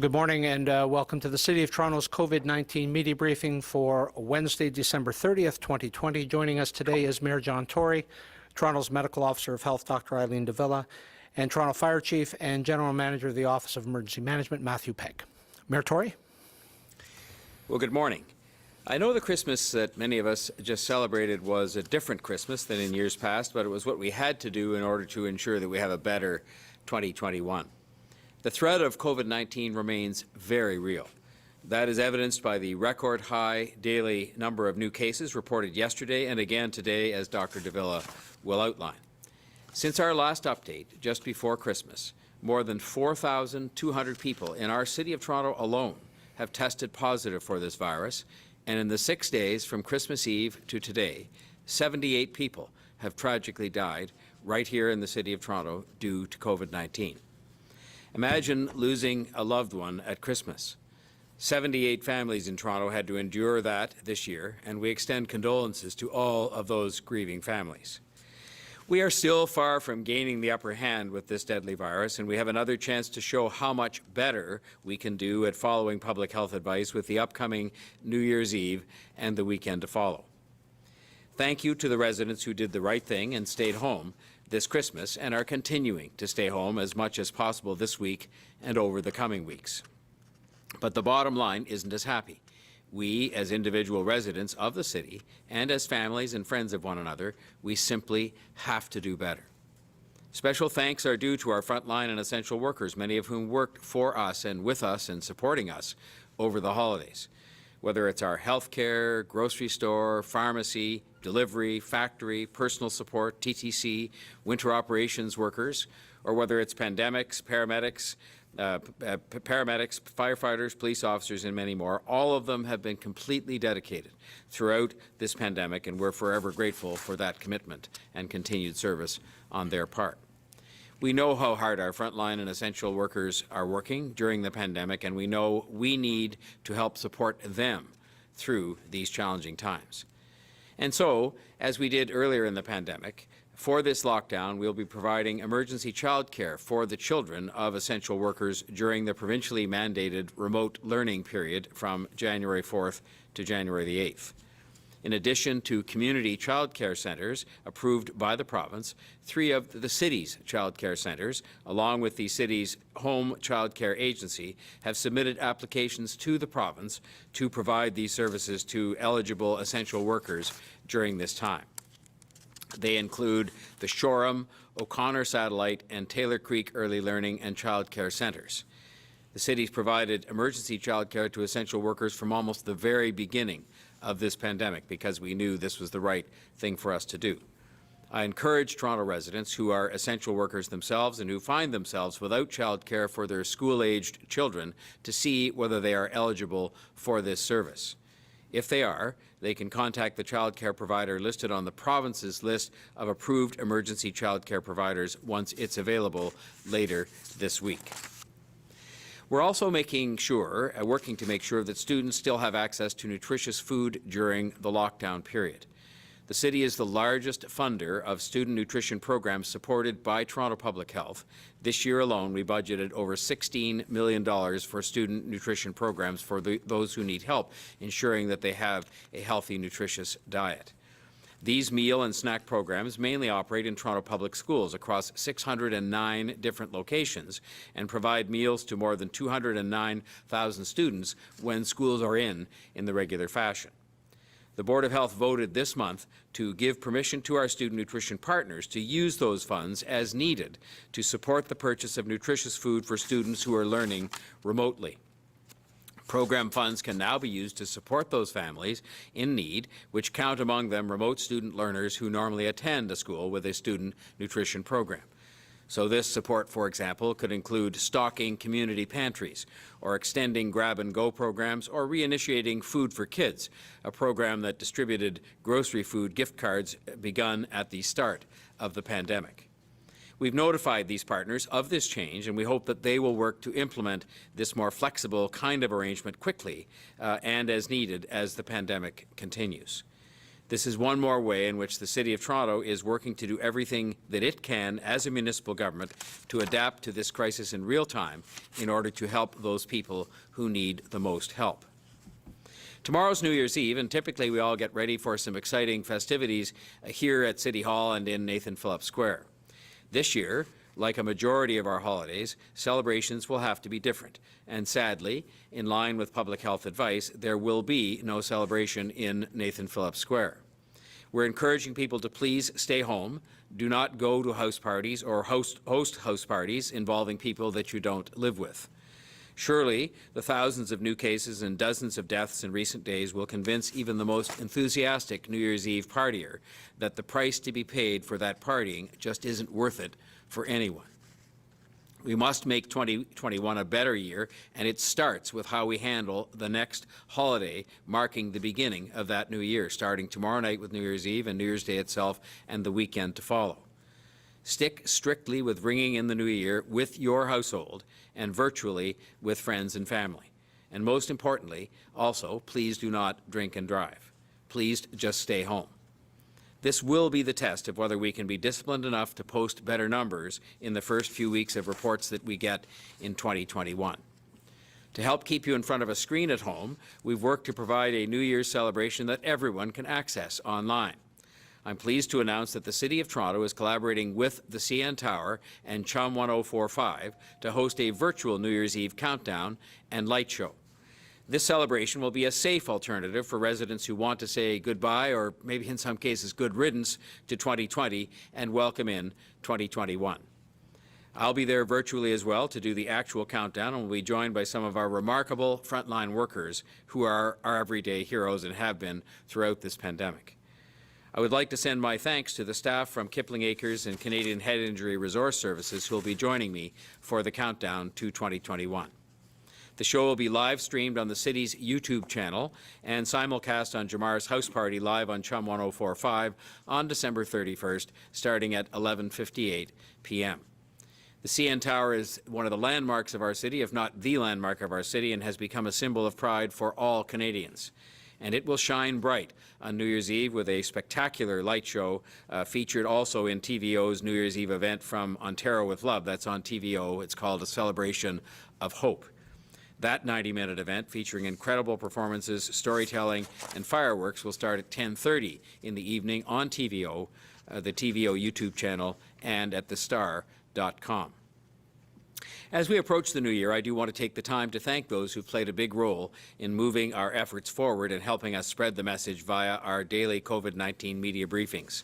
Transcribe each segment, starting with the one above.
Good morning and welcome to the City of Toronto's COVID-19 media briefing for Wednesday, December 30th, 2020. Joining us today is Mayor John Tory, Toronto's Medical Officer of Health, Dr. Eileen de Villa, and Toronto Fire Chief and General Manager of the Office of Emergency Management, Matthew Pegg. Mayor Tory? Well, good morning. I know the Christmas that many of us just celebrated was a different Christmas than in years past, but it was what we had to do in order to ensure that we have a better 2021. The threat of COVID-19 remains very real. That is evidenced by the record high daily number of new cases reported yesterday and again today, as Dr. de Villa will outline. Since our last update, just before Christmas, more than 4,200 people in our City of Toronto alone have tested positive for this virus, and in the 6 days from Christmas Eve to today, 78 people have tragically died right here in the City of Toronto due to COVID-19. Imagine losing a loved one at Christmas. 78 families in Toronto had to endure that this year, and we extend condolences to all of those grieving families. We are still far from gaining the upper hand with this deadly virus, and we have another chance to show how much better we can do at following public health advice with the upcoming New Year's Eve and the weekend to follow. Thank you to the residents who did the right thing and stayed home this Christmas and are continuing to stay home as much as possible this week and over the coming weeks. But the bottom line isn't as happy. We, as individual residents of the city and as families and friends of one another, we simply have to do better. Special thanks are due to our frontline and essential workers, many of whom worked for us and with us and supporting us over the holidays. Whether it's our healthcare, grocery store, pharmacy, delivery, factory, personal support, TTC, winter operations workers, or whether it's paramedics, firefighters, police officers, and many more, all of them have been completely dedicated throughout this pandemic, and we're forever grateful for that commitment and continued service on their part. We know how hard our frontline and essential workers are working during the pandemic, and we know we need to help support them through these challenging times. And so, as we did earlier in the pandemic, for this lockdown, we'll be providing emergency childcare for the children of essential workers during the provincially mandated remote learning period from January 4th to January the 8th. In addition to community childcare centres approved by the province, 3 of the city's childcare centres, along with the city's home childcare agency, have submitted applications to the province to provide these services to eligible essential workers during this time. They include the Shoreham, O'Connor Satellite, and Taylor Creek Early Learning and Childcare Centres. The city's provided emergency childcare to essential workers from almost the very beginning of this pandemic because we knew this was the right thing for us to do. I encourage Toronto residents who are essential workers themselves and who find themselves without childcare for their school-aged children to see whether they are eligible for this service. If they are, they can contact the childcare provider listed on the province's list of approved emergency childcare providers once it's available later this week. We're also working to make sure that students still have access to nutritious food during the lockdown period. The city is the largest funder of student nutrition programs supported by Toronto Public Health. This year alone, we budgeted over $16 million for student nutrition programs for those who need help, ensuring that they have a healthy, nutritious diet. These meal and snack programs mainly operate in Toronto Public Schools across 609 different locations and provide meals to more than 209,000 students when schools are in the regular fashion. The Board of Health voted this month to give permission to our student nutrition partners to use those funds as needed to support the purchase of nutritious food for students who are learning remotely. Program funds can now be used to support those families in need, which count among them remote student learners who normally attend a school with a student nutrition program. So this support, for example, could include stocking community pantries, or extending grab-and-go programs, or reinitiating Food for Kids, a program that distributed grocery food gift cards begun at the start of the pandemic. We've notified these partners of this change, and we hope that they will work to implement this more flexible kind of arrangement quickly and as needed as the pandemic continues. This is one more way in which the City of Toronto is working to do everything that it can as a municipal government to adapt to this crisis in real time in order to help those people who need the most help. Tomorrow's New Year's Eve, and typically we all get ready for some exciting festivities here at City Hall and in Nathan Phillips Square. This year, like a majority of our holidays, celebrations will have to be different. And sadly, in line with public health advice, there will be no celebration in Nathan Phillips Square. We're encouraging people to please stay home, do not go to house parties or host house parties involving people that you don't live with. Surely, the thousands of new cases and dozens of deaths in recent days will convince even the most enthusiastic New Year's Eve partier that the price to be paid for that partying just isn't worth it for anyone. We must make 2021 a better year, and it starts with how we handle the next holiday, marking the beginning of that new year, starting tomorrow night with New Year's Eve and New Year's Day itself and the weekend to follow. Stick strictly with ringing in the new year with your household and virtually with friends and family. And most importantly, also, please do not drink and drive. Please just stay home. This will be the test of whether we can be disciplined enough to post better numbers in the first few weeks of reports that we get in 2021. To help keep you in front of a screen at home, we've worked to provide a New Year's celebration that everyone can access online. I'm pleased to announce that the City of Toronto is collaborating with the CN Tower and Chum 1045 to host a virtual New Year's Eve countdown and light show. This celebration will be a safe alternative for residents who want to say goodbye, or maybe in some cases good riddance, to 2020 and welcome in 2021. I'll be there virtually as well to do the actual countdown, and will be joined by some of our remarkable frontline workers who are our everyday heroes and have been throughout this pandemic. I would like to send my thanks to the staff from Kipling Acres and Canadian Head Injury Resource Services who will be joining me for the countdown to 2021. The show will be live streamed on the city's YouTube channel and simulcast on Jamar's House Party live on Chum 1045 on December 31st, starting at 11:58 p.m. The CN Tower is one of the landmarks of our city, if not the landmark of our city, and has become a symbol of pride for all Canadians. And it will shine bright on New Year's Eve with a spectacular light show featured also in TVO's New Year's Eve event from Ontario with Love. That's on TVO. It's called A Celebration of Hope. That 90-minute event, featuring incredible performances, storytelling, and fireworks, will start at 10:30 in the evening on TVO, the TVO YouTube channel, and at thestar.com. As we approach the new year, I do want to take the time to thank those who played a big role in moving our efforts forward and helping us spread the message via our daily COVID-19 media briefings.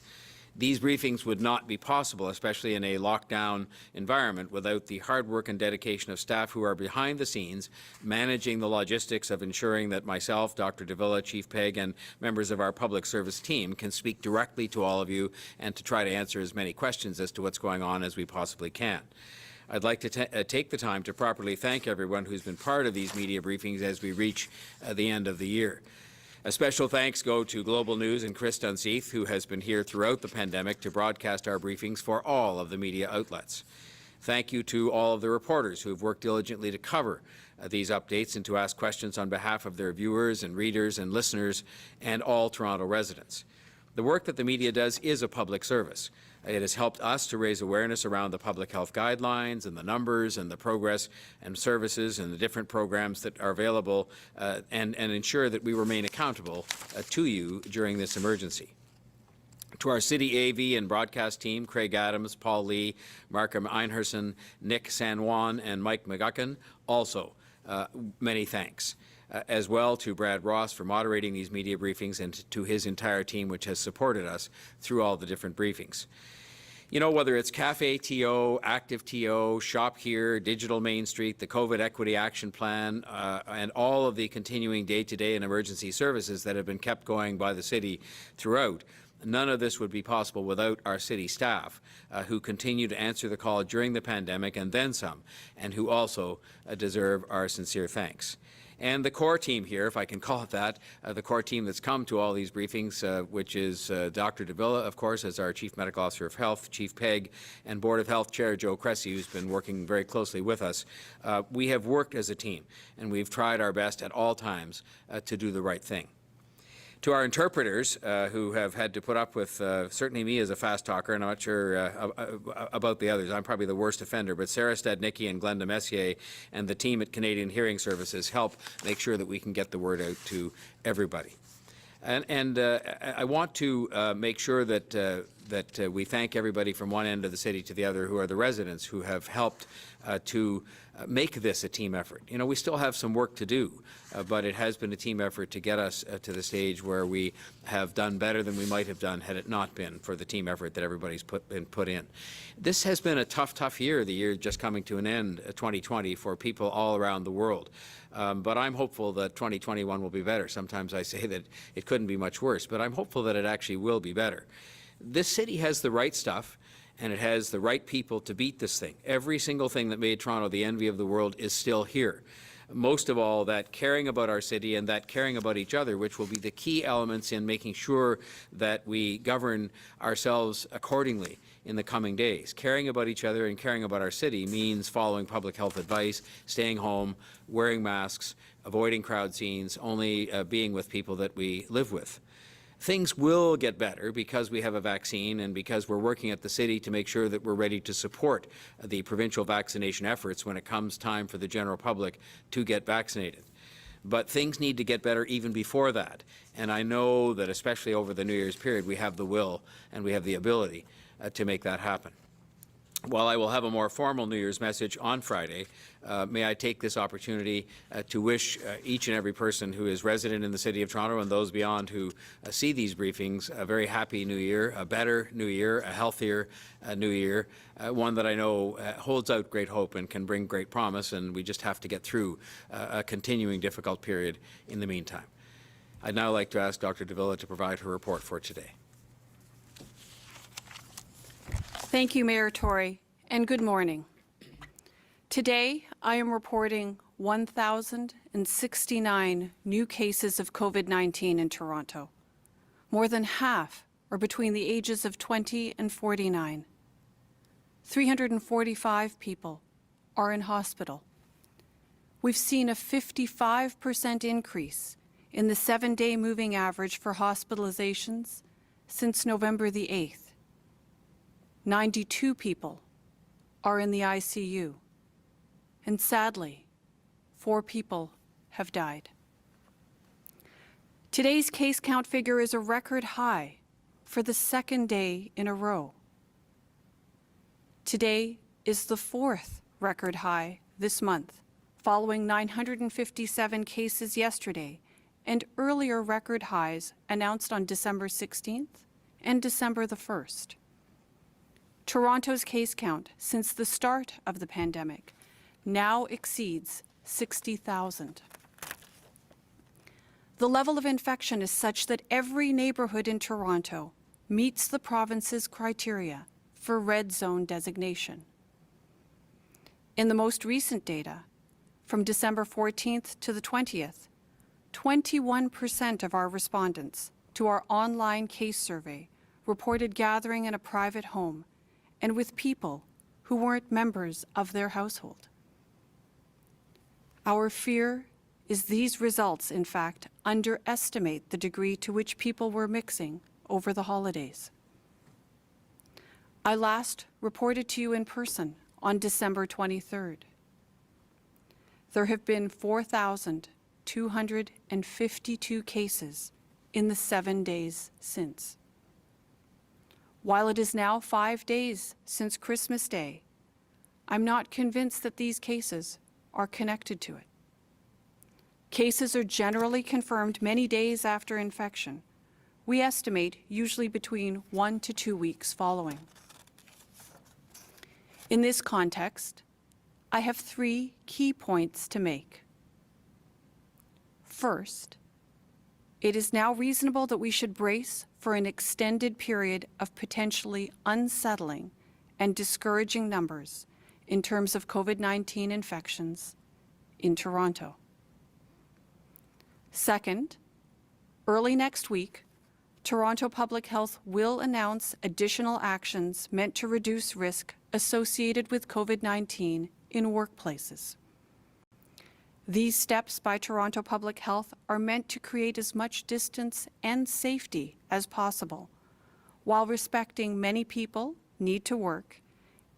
These briefings would not be possible, especially in a lockdown environment, without the hard work and dedication of staff who are behind the scenes, managing the logistics of ensuring that myself, Dr. de Villa, Chief Pegg, and members of our public service team can speak directly to all of you and to try to answer as many questions as to what's going on as we possibly can. I'd like to take the time to properly thank everyone who's been part of these media briefings as we reach the end of the year. A special thanks go to Global News and Chris Dunseith, who has been here throughout the pandemic to broadcast our briefings for all of the media outlets. Thank you to all of the reporters who have worked diligently to cover these updates and to ask questions on behalf of their viewers and readers and listeners and all Toronto residents. The work that the media does is a public service. It has helped us to raise awareness around the public health guidelines and the numbers and the progress and services and the different programs that are available and ensure that we remain accountable to you during this emergency. To our City AV and broadcast team, Craig Adams, Paul Lee, Markham Einherson, Nick San Juan, and Mike McGuckin, also many thanks. As well to Brad Ross for moderating these media briefings, and to his entire team, which has supported us through all the different briefings. You know, whether it's Cafe TO, Active TO, Shop Here, Digital Main Street, the COVID Equity Action Plan, and all of the continuing day-to-day and emergency services that have been kept going by the city throughout, none of this would be possible without our city staff, who continue to answer the call during the pandemic and then some, and who also deserve our sincere thanks. And the core team here, if I can call it that, the core team that's come to all these briefings, which is Dr. de Villa, of course, as our Chief Medical Officer of Health, Chief Pegg, and Board of Health Chair Joe Cressy, who's been working very closely with us. We have worked as a team, and we've tried our best at all times to do the right thing. To our interpreters who have had to put up with, certainly me as a fast talker, and I'm not sure about the others, I'm probably the worst offender, but Sarah Stadnicki and Glenda Messier and the team at Canadian Hearing Services help make sure that we can get the word out to everybody. And I want to make sure that we thank everybody from one end of the city to the other who are the residents who have helped to make this a team effort. You know, we still have some work to do, but it has been a team effort to get us to the stage where we have done better than we might have done had it not been for the team effort that everybody's been put in. This has been a tough year, the year just coming to an end, 2020, for people all around the world. But I'm hopeful that 2021 will be better. Sometimes I say that it couldn't be much worse, but I'm hopeful that it actually will be better. This city has the right stuff, and it has the right people to beat this thing. Every single thing that made Toronto the envy of the world is still here. Most of all, that caring about our city and that caring about each other, which will be the key elements in making sure that we govern ourselves accordingly in the coming days. Caring about each other and caring about our city means following public health advice, staying home, wearing masks, avoiding crowd scenes, only being with people that we live with. Things will get better because we have a vaccine and because we're working at the city to make sure that we're ready to support the provincial vaccination efforts when it comes time for the general public to get vaccinated. But things need to get better even before that. And I know that especially over the New Year's period, we have the will and we have the ability to make that happen. While I will have a more formal New Year's message on Friday, may I take this opportunity to wish each and every person who is resident in the City of Toronto and those beyond who see these briefings a very happy New Year, a better New Year, a healthier New Year, one that I know holds out great hope and can bring great promise, and we just have to get through a continuing difficult period in the meantime. I'd now like to ask Dr. de Villa to provide her report for today. Thank you, Mayor Tory, and good morning. Today, I am reporting 1,069 new cases of COVID-19 in Toronto. More than half are between the ages of 20 and 49. 345 people are in hospital. We've seen a 55% increase in the 7-day moving average for hospitalizations since November the 8th. 92 people are in the ICU, and sadly, 4 people have died. Today's case count figure is a record high for the 2nd day in a row. Today is the 4th record high this month, following 957 cases yesterday and earlier record highs announced on December 16th and December the 1st. Toronto's case count since the start of the pandemic now exceeds 60,000. The level of infection is such that every neighborhood in Toronto meets the province's criteria for red zone designation. In the most recent data, from December 14th to the 20th, 21% of our respondents to our online case survey reported gathering in a private home and with people who weren't members of their household. Our fear is these results, in fact, underestimate the degree to which people were mixing over the holidays. I last reported to you in person on December 23rd. There have been 4,252 cases in the 7 days since. While it is now 5 days since Christmas Day, I'm not convinced that these cases are connected to it. Cases are generally confirmed many days after infection. We estimate usually between 1 to 2 weeks following. In this context, I have 3 key points to make. First, it is now reasonable that we should brace for an extended period of potentially unsettling and discouraging numbers in terms of COVID-19 infections in Toronto. Second, early next week, Toronto Public Health will announce additional actions meant to reduce risk associated with COVID-19 in workplaces. These steps by Toronto Public Health are meant to create as much distance and safety as possible, while respecting many people need to work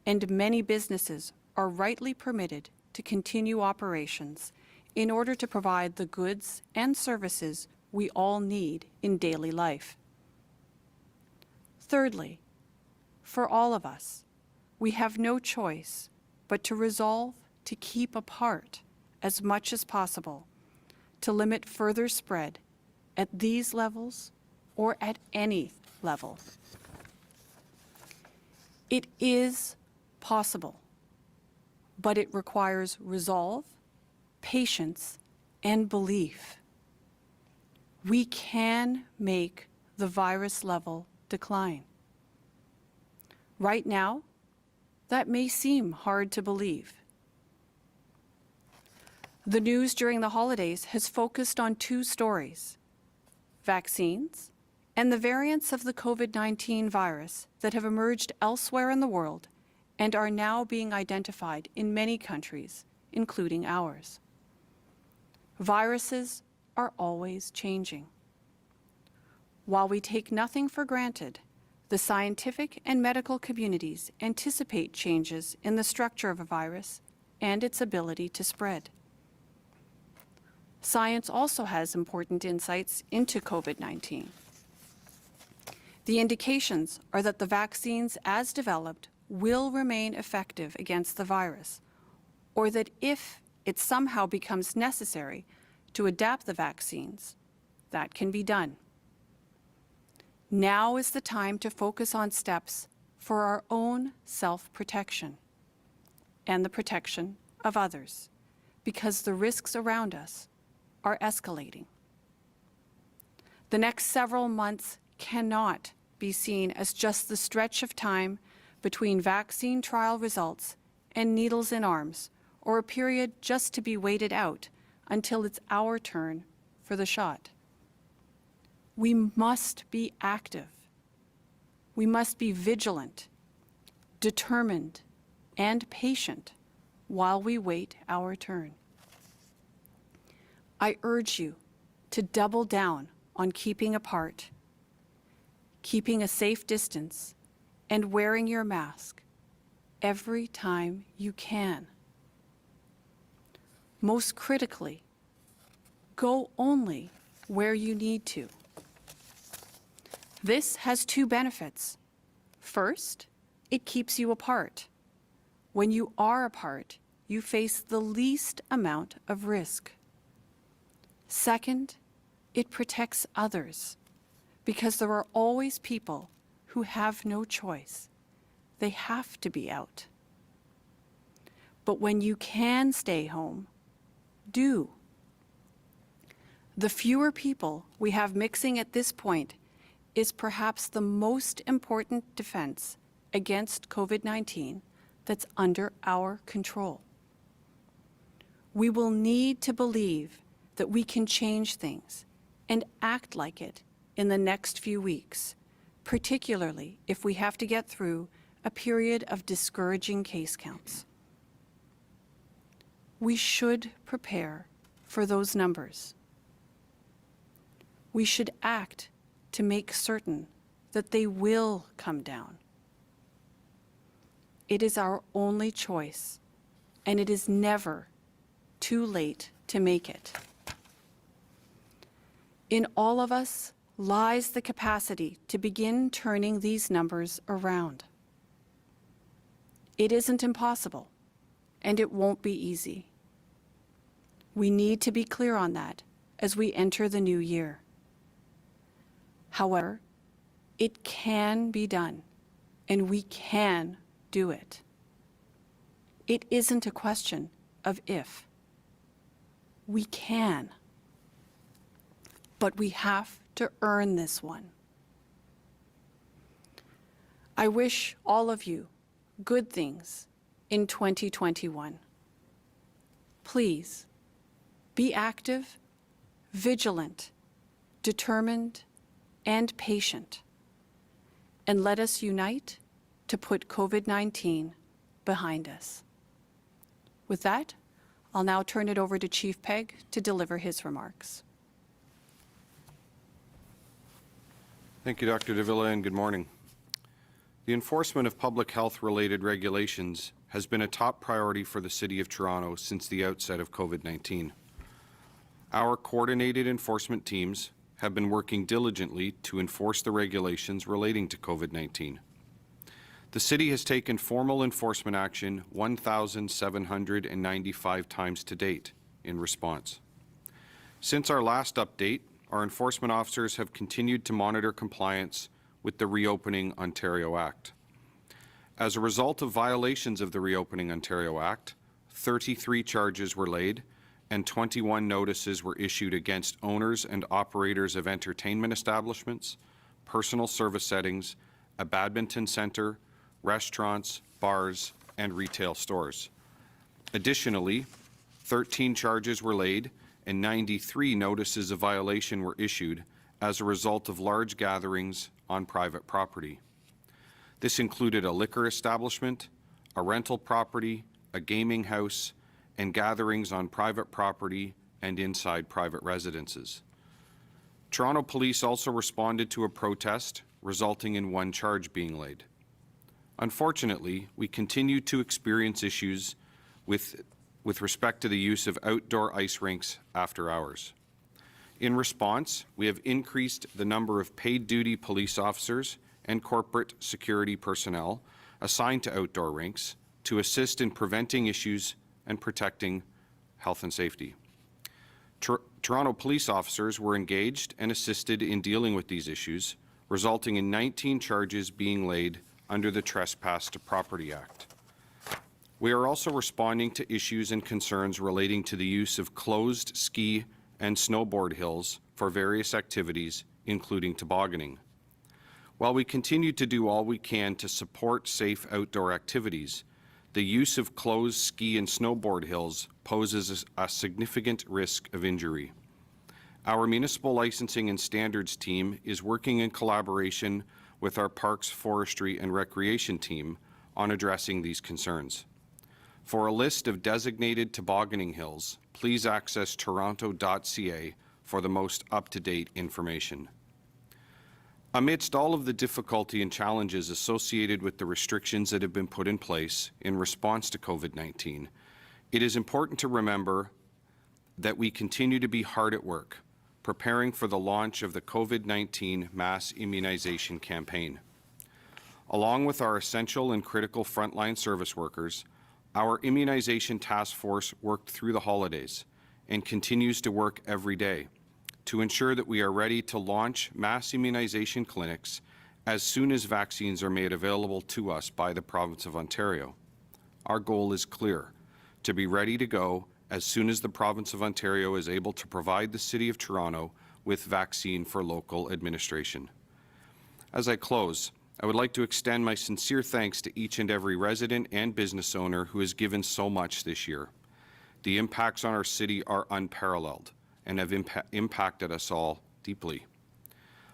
and many businesses are rightly permitted to continue operations in order to provide the goods and services we all need in daily life. Thirdly, for all of us, we have no choice but to resolve to keep apart as much as possible to limit further spread at these levels or at any level. It is possible, but it requires resolve, patience, and belief. We can make the virus level decline. Right now, that may seem hard to believe. The news during the holidays has focused on two stories: vaccines and the variants of the COVID-19 virus that have emerged elsewhere in the world and are now being identified in many countries, including ours. Viruses are always changing. While we take nothing for granted, the scientific and medical communities anticipate changes in the structure of a virus and its ability to spread. Science also has important insights into COVID-19. The indications are that the vaccines as developed will remain effective against the virus, or that if it somehow becomes necessary to adapt the vaccines, that can be done. Now is the time to focus on steps for our own self-protection and the protection of others, because the risks around us are escalating. The next several months cannot be seen as just the stretch of time between vaccine trial results and needles in arms, or a period just to be waited out until it's our turn for the shot. We must be active. We must be vigilant, determined, and patient while we wait our turn. I urge you to double down on keeping apart, keeping a safe distance, and wearing your mask every time you can. Most critically, go only where you need to. This has two benefits. First, it keeps you apart. When you are apart, you face the least amount of risk. Second, it protects others, because there are always people who have no choice. They have to be out. But when you can stay home, do. The fewer people we have mixing at this point is perhaps the most important defense against COVID-19 that's under our control. We will need to believe that we can change things and act like it in the next few weeks, particularly if we have to get through a period of discouraging case counts. We should prepare for those numbers. We should act to make certain that they will come down. It is our only choice, and it is never too late to make it. In all of us lies the capacity to begin turning these numbers around. It isn't impossible, and it won't be easy. We need to be clear on that as we enter the new year. However, it can be done, and we can do it. It isn't a question of if. We can. But we have to earn this one. I wish all of you good things in 2021. Please be active, vigilant, determined, and patient, and let us unite to put COVID-19 behind us. With that, I'll now turn it over to Chief Pegg to deliver his remarks. Thank you, Dr. de Villa, and good morning. The enforcement of public health-related regulations has been a top priority for the City of Toronto since the outset of COVID-19. Our coordinated enforcement teams have been working diligently to enforce the regulations relating to COVID-19. The City has taken formal enforcement action 1,795 times to date in response. Since our last update, our enforcement officers have continued to monitor compliance with the Reopening Ontario Act. As a result of violations of the Reopening Ontario Act, 33 charges were laid and 21 notices were issued against owners and operators of entertainment establishments, personal service settings, a badminton centre, restaurants, bars, and retail stores. Additionally, 13 charges were laid and 93 notices of violation were issued as a result of large gatherings on private property. This included a liquor establishment, a rental property, a gaming house, and gatherings on private property and inside private residences. Toronto Police also responded to a protest, resulting in one charge being laid. Unfortunately, we continue to experience issues with respect to the use of outdoor ice rinks after hours. In response, we have increased the number of paid duty police officers and corporate security personnel assigned to outdoor rinks to assist in preventing issues and protecting health and safety. Toronto police officers were engaged and assisted in dealing with these issues, resulting in 19 charges being laid under the Trespass to Property Act. We are also responding to issues and concerns relating to the use of closed ski and snowboard hills for various activities, including tobogganing. While we continue to do all we can to support safe outdoor activities, the use of closed ski and snowboard hills poses a significant risk of injury. Our municipal licensing and standards team is working in collaboration with our Parks, Forestry and Recreation team on addressing these concerns. For a list of designated tobogganing hills, please access toronto.ca for the most up-to-date information. Amidst all of the difficulty and challenges associated with the restrictions that have been put in place in response to COVID-19, it is important to remember that we continue to be hard at work, preparing for the launch of the COVID-19 mass immunization campaign. Along with our essential and critical frontline service workers, our immunization task force worked through the holidays and continues to work every day to ensure that we are ready to launch mass immunization clinics as soon as vaccines are made available to us by the province of Ontario. Our goal is clear: to be ready to go as soon as the province of Ontario is able to provide the City of Toronto with vaccine for local administration. As I close, I would like to extend my sincere thanks to each and every resident and business owner who has given so much this year. The impacts on our city are unparalleled and have impacted us all deeply.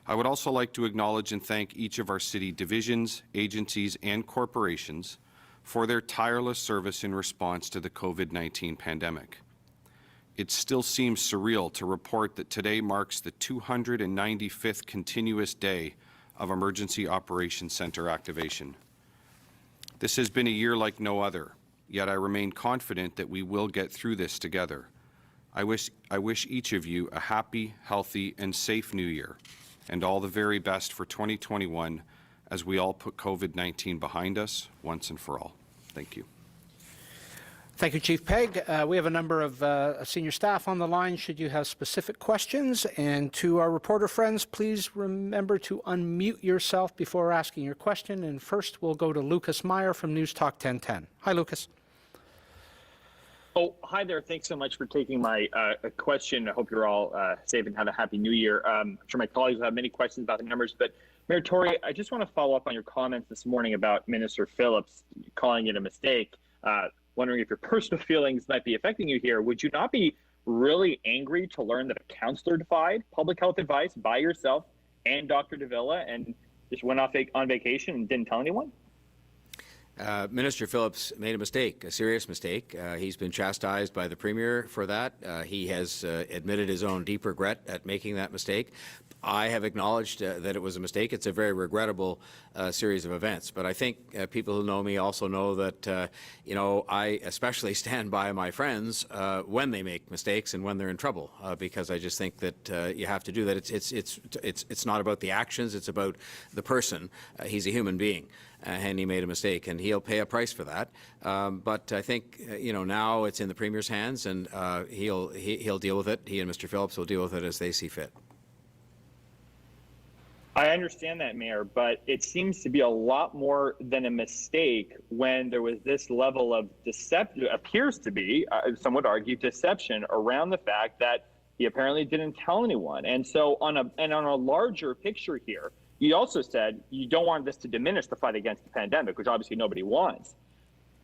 I would also like to acknowledge and thank each of our city divisions, agencies, and corporations for their tireless service in response to the COVID-19 pandemic. It still seems surreal to report that today marks the 295th continuous day of Emergency Operations Centre activation. This has been a year like no other, yet I remain confident that we will get through this together. I wish each of you a happy, healthy, and safe New Year, and all the very best for 2021 as we all put COVID-19 behind us once and for all. Thank you. Thank you, Chief Pegg. We have a number of senior staff on the line should you have specific questions. And to our reporter friends, please remember to unmute yourself before asking your question. And first, we'll go to Lucas Meyer from News Talk 1010. Hi, Lucas. Oh, hi there. Thanks so much for taking my question. I hope you're all safe and have a happy new year. I'm sure my colleagues will have many questions about the numbers, but Mayor Tory, I just want to follow up on your comments this morning about Minister Phillips calling it a mistake. Wondering if your personal feelings might be affecting you here. Would you not be really angry to learn that a counselor defied public health advice by yourself and Dr. de Villa and just went off on vacation and didn't tell anyone? Minister Phillips made a mistake, a serious mistake. He's been chastised by the Premier for that. He has admitted his own deep regret at making that mistake. I have acknowledged that it was a mistake. It's a very regrettable series of events. But I think people who know me also know that, you know, I especially stand by my friends when they make mistakes and when they're in trouble, because I just think that you have to do that. It's not about the actions. It's about the person. He's a human being. And he made a mistake, and he'll pay a price for that. But I think, you know, now it's in the Premier's hands, and he'll deal with it. He and Mr. Phillips will deal with it as they see fit. I understand that, Mayor, but it seems to be a lot more than a mistake when there was this level of deception, appears to be, some would argue, deception around the fact that he apparently didn't tell anyone. And so on a larger picture here, you also said you don't want this to diminish the fight against the pandemic, which obviously nobody wants.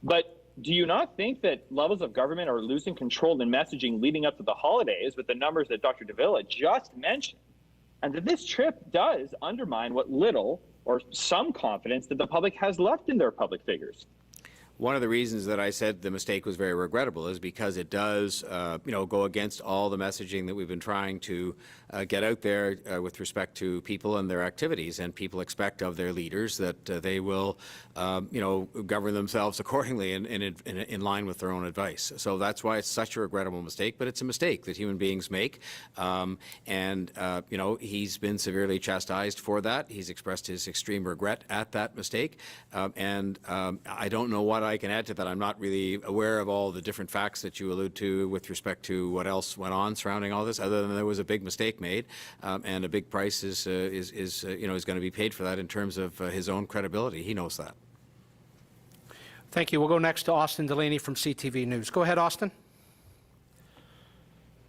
But do you not think that levels of government are losing control in messaging leading up to the holidays with the numbers that Dr. de Villa just mentioned? And that this trip does undermine what little or some confidence that the public has left in their public figures. One of the reasons that I said the mistake was very regrettable is because it does, you know, go against all the messaging that we've been trying to get out there with respect to people and their activities. And people expect of their leaders that they will, you know, govern themselves accordingly in line with their own advice. So that's why it's such a regrettable mistake. But it's a mistake that human beings make. You know, he's been severely chastised for that. He's expressed his extreme regret at that mistake. I don't know what I can add to that. I'm not really aware of all the different facts that you allude to with respect to what else went on surrounding all this, other than there was a big mistake made, and a big price is you know, is going to be paid for that in terms of his own credibility. He knows that. Thank you. We'll go next to Austin Delaney from CTV News. Go ahead, Austin.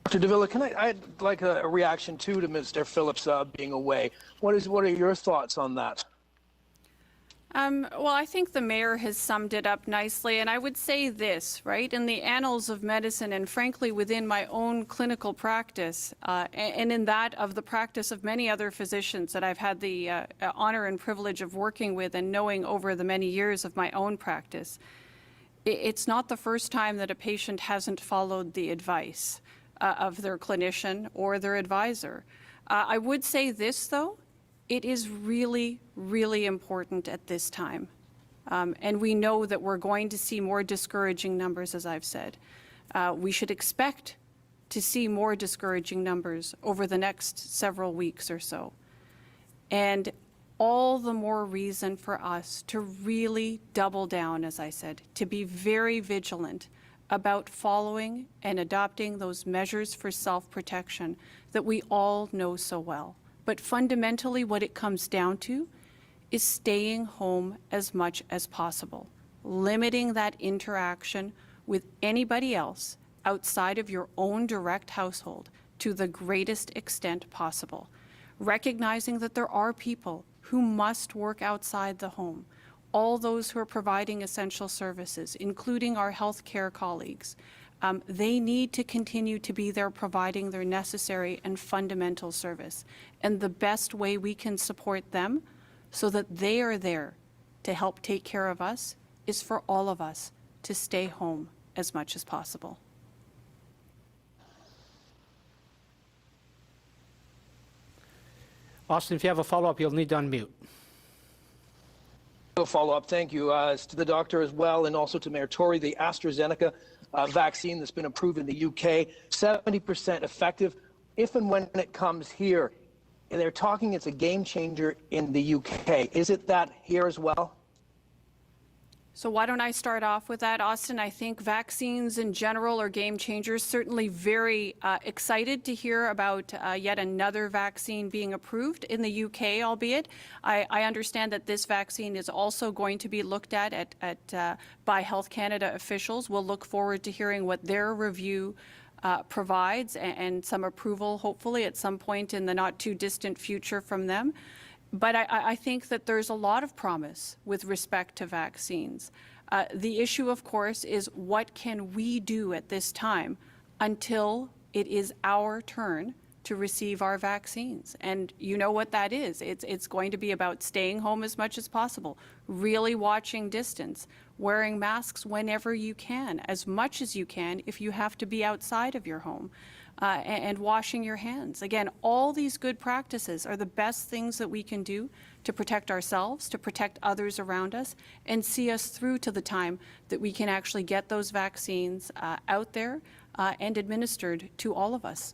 Dr. de Villa, I'd like a reaction too to Mr. Phillips being away. What are your thoughts on that? Well, I think the mayor has summed it up nicely, and I would say this, right? In the annals of medicine, and frankly within my own clinical practice, and in that of the practice of many other physicians that I've had the honor and privilege of working with and knowing over the many years of my own practice, it's not the first time that a patient hasn't followed the advice of their clinician or their advisor. I would say this, though. It is really, really important at this time. And we know that we're going to see more discouraging numbers, as I've said. We should expect to see more discouraging numbers over the next several weeks or so. And all the more reason for us to really double down, as I said, to be very vigilant about following and adopting those measures for self-protection that we all know so well. But fundamentally, what it comes down to is staying home as much as possible, limiting that interaction with anybody else outside of your own direct household to the greatest extent possible, recognizing that there are people who must work outside the home, all those who are providing essential services, including our healthcare colleagues. They need to continue to be there providing their necessary and fundamental service. And the best way we can support them so that they are there to help take care of us is for all of us to stay home as much as possible. Austin, if you have a follow-up, you'll need to unmute. A follow-up, thank you. To the doctor as well, and also to Mayor Tory, the AstraZeneca vaccine that's been approved in the UK, 70% effective. If and when it comes here, they're talking it's a game changer in the UK. Is it that here as well? So why don't I start off with that, Austin? I think vaccines in general are game changers. Certainly very excited to hear about yet another vaccine being approved in the UK, albeit. I understand that this vaccine is also going to be looked at by Health Canada officials. We'll look forward to hearing what their review provides and some approval, hopefully, at some point in the not too distant future from them. But I think that there's a lot of promise with respect to vaccines. The issue, of course, is what can we do at this time until it is our turn to receive our vaccines. And you know what that is. It's going to be about staying home as much as possible, really watching distance, wearing masks whenever you can, as much as you can if you have to be outside of your home, and washing your hands. Again, all these good practices are the best things that we can do to protect ourselves, to protect others around us, and see us through to the time that we can actually get those vaccines out there and administered to all of us.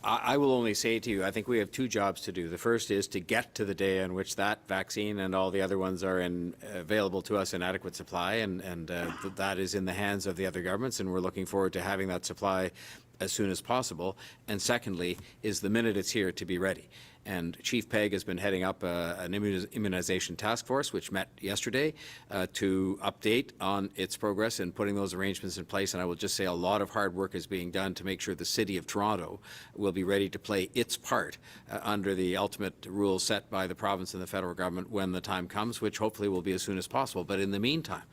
I will only say to you, I think we have two jobs to do. The first is to get to the day on which that vaccine and all the other ones are available to us in adequate supply, and that is in the hands of the other governments, and we're looking forward to having that supply as soon as possible. And secondly, is the minute it's here to be ready. And Chief Pegg has been heading up an immunization task force, which met yesterday to update on its progress in putting those arrangements in place. And I will just say a lot of hard work is being done to make sure the City of Toronto will be ready to play its part under the ultimate rules set by the province and the federal government when the time comes, which hopefully will be as soon as possible. But in the meantime,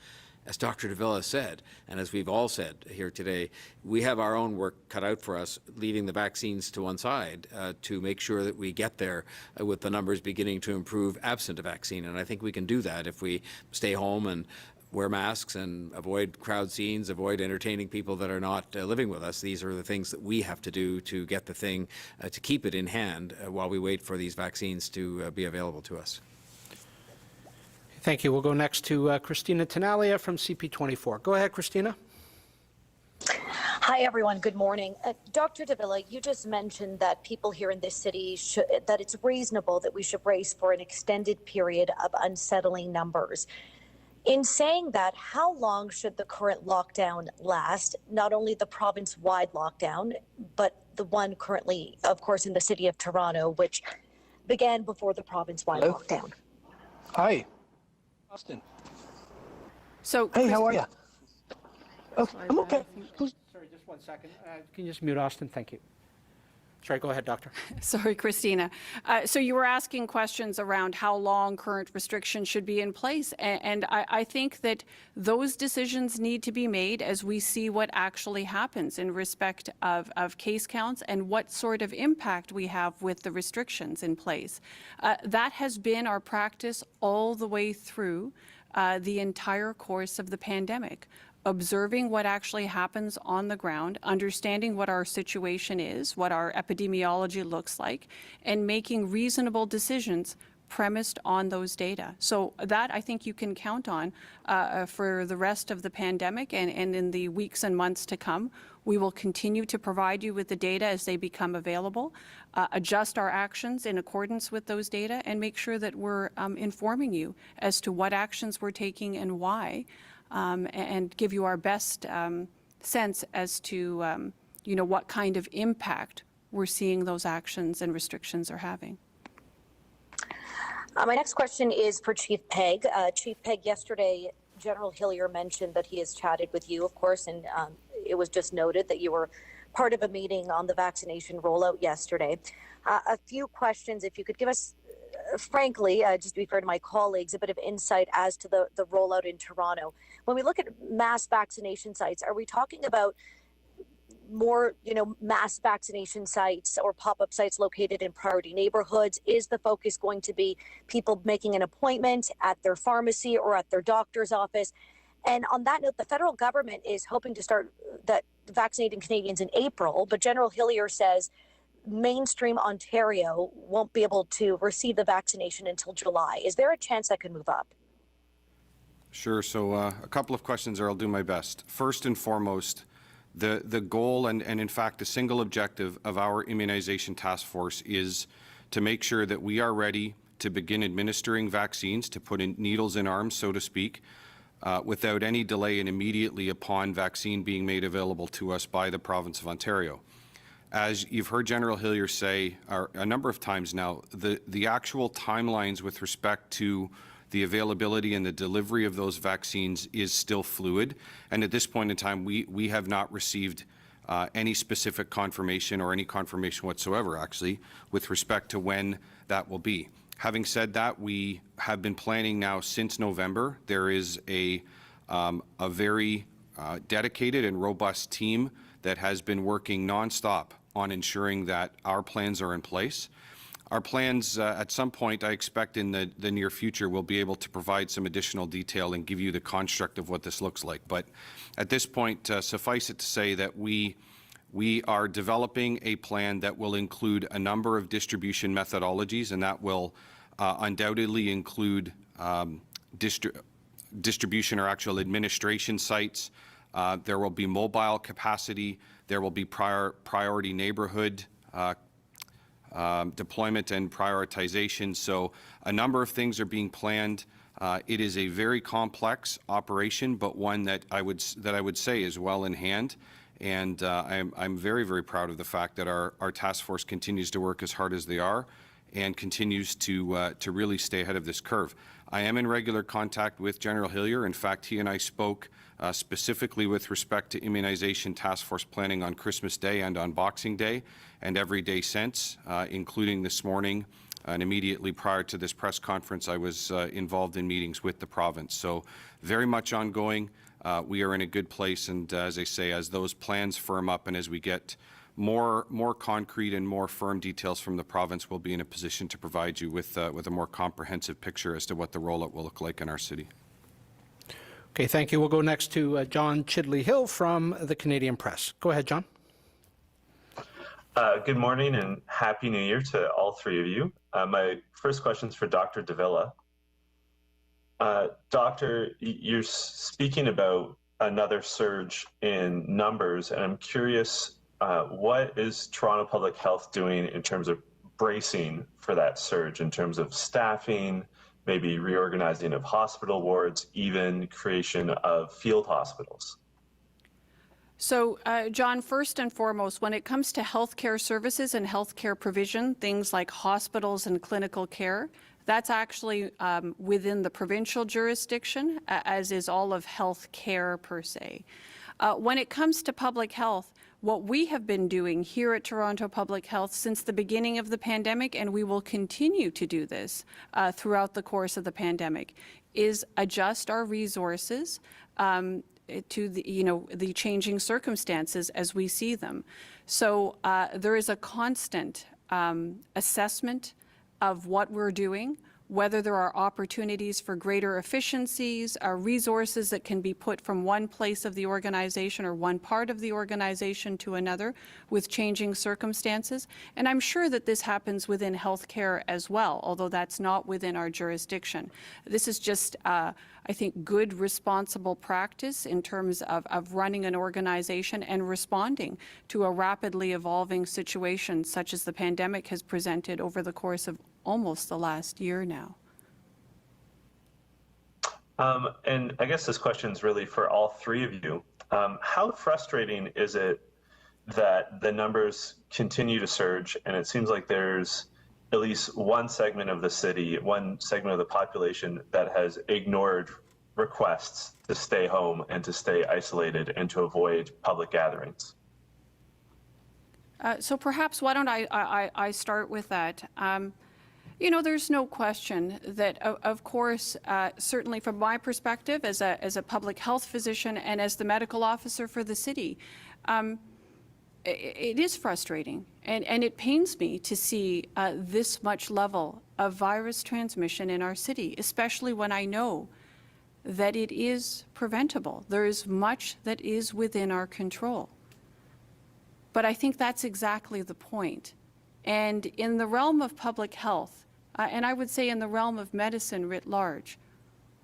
as Dr. de Villa said, and as we've all said here today, we have our own work cut out for us, leaving the vaccines to one side to make sure that we get there with the numbers beginning to improve absent a vaccine. And I think we can do that if we stay home and wear masks and avoid crowd scenes, avoid entertaining people that are not living with us. These are the things that we have to do to get the thing, to keep it in hand while we wait for these vaccines to be available to us. Thank you. We'll go next to Christina Tenalia from CP24. Go ahead, Christina. Hi, everyone. Good morning. Dr. de Villa, you just mentioned that people here in this city, that it's reasonable that we should brace for an extended period of unsettling numbers. In saying that, how long should the current lockdown last? Not only the province-wide lockdown, but the one currently, of course, in the City of Toronto, which began before the province-wide lockdown. Hi. Austin. So, Hey, how are you? Oh, I'm okay. Sorry, just one second. Can you just mute Austin? Thank you. Sorry, go ahead, Doctor. Sorry, Christina. So you were asking questions around how long current restrictions should be in place, and I think that those decisions need to be made as we see what actually happens in respect of case counts and what sort of impact we have with the restrictions in place. That has been our practice all the way through the entire course of the pandemic. Observing what actually happens on the ground, understanding what our situation is, what our epidemiology looks like, and making reasonable decisions premised on those data. So that I think you can count on for the rest of the pandemic, and in the weeks and months to come. We will continue to provide you with the data as they become available, adjust our actions in accordance with those data, and make sure that we're informing you as to what actions we're taking and why. And give you our best sense as to, what kind of impact we're seeing those actions and restrictions are having. My next question is for Chief Pegg. Chief Pegg, yesterday, General Hillier mentioned that he has chatted with you, of course, and it was just noted that you were part of a meeting on the vaccination rollout yesterday. A few questions, if you could give us, frankly, just to be fair to my colleagues, a bit of insight as to the rollout in Toronto. When we look at mass vaccination sites, are we talking about more, mass vaccination sites or pop-up sites located in priority neighborhoods? Is the focus going to be people making an appointment at their pharmacy or at their doctor's office? And on that note, the federal government is hoping to start vaccinating Canadians in April, but General Hillier says mainstream Ontario won't be able to receive the vaccination until July. Is there a chance that could move up? Sure. So a couple of questions there. I'll do my best. First and foremost, the goal and in fact the single objective of our immunization task force is to make sure that we are ready to begin administering vaccines, to put in needles in arms, so to speak, without any delay and immediately upon vaccine being made available to us by the province of Ontario. As you've heard General Hillier say a number of times now, the actual timelines with respect to the availability and the delivery of those vaccines is still fluid. And at this point in time, we have not received any specific confirmation or any confirmation whatsoever, actually, with respect to when that will be. Having said that, we have been planning now since November. There is a very dedicated and robust team that has been working nonstop on ensuring that our plans are in place. Our plans, at some point, I expect in the near future, we'll be able to provide some additional detail and give you the construct of what this looks like. But at this point, suffice it to say that we are developing a plan that will include a number of distribution methodologies, and that will undoubtedly include distribution or actual administration sites. There will be mobile capacity. There will be priority neighborhood deployment and prioritization. So a number of things are being planned. It is a very complex operation, but one that I would say is well in hand. And I'm very, very proud of the fact that our task force continues to work as hard as they are and continues to really stay ahead of this curve. I am in regular contact with General Hillier. In fact, he and I spoke specifically with respect to immunization task force planning on Christmas Day and on Boxing Day and every day since, including this morning. And immediately prior to this press conference, I was involved in meetings with the province. So very much ongoing. We are in a good place, and as I say, as those plans firm up and as we get more concrete and more firm details from the province, we'll be in a position to provide you with a more comprehensive picture as to what the rollout will look like in our city. Okay, thank you. We'll go next to John Chidley-Hill from the Canadian Press. Go ahead, John. Good morning and Happy New Year to all three of you. My first question is for Dr. de Villa. Doctor, you're speaking about another surge in numbers, and I'm curious, what is Toronto Public Health doing in terms of bracing for that surge, in terms of staffing, maybe reorganizing of hospital wards, even creation of field hospitals? So, John, first and foremost, when it comes to healthcare services and healthcare provision, things like hospitals and clinical care, that's actually within the provincial jurisdiction, as is all of health care per se. When it comes to public health, what we have been doing here at Toronto Public Health since the beginning of the pandemic, and we will continue to do this throughout the course of the pandemic, is adjust our resources to the changing circumstances as we see them. So there is a constant assessment of what we're doing, whether there are opportunities for greater efficiencies, resources that can be put from one place of the organization or one part of the organization to another with changing circumstances. And I'm sure that this happens within healthcare as well, although that's not within our jurisdiction. This is just, I think, good, responsible practice in terms of running an organization and responding to a rapidly evolving situation such as the pandemic has presented over the course of almost the last year now. And I guess this question is really for all three of you. How frustrating is it that the numbers continue to surge, and it seems like there's at least one segment of the city, one segment of the population that has ignored requests to stay home and to stay isolated and to avoid public gatherings? So perhaps why don't I start with that? You know, there's no question that, of course, certainly from my perspective as a public health physician and as the medical officer for the city, it is frustrating and it pains me to see this much level of virus transmission in our city, especially when I know that it is preventable. There is much that is within our control. But I think that's exactly the point. And in the realm of public health, and I would say in the realm of medicine writ large,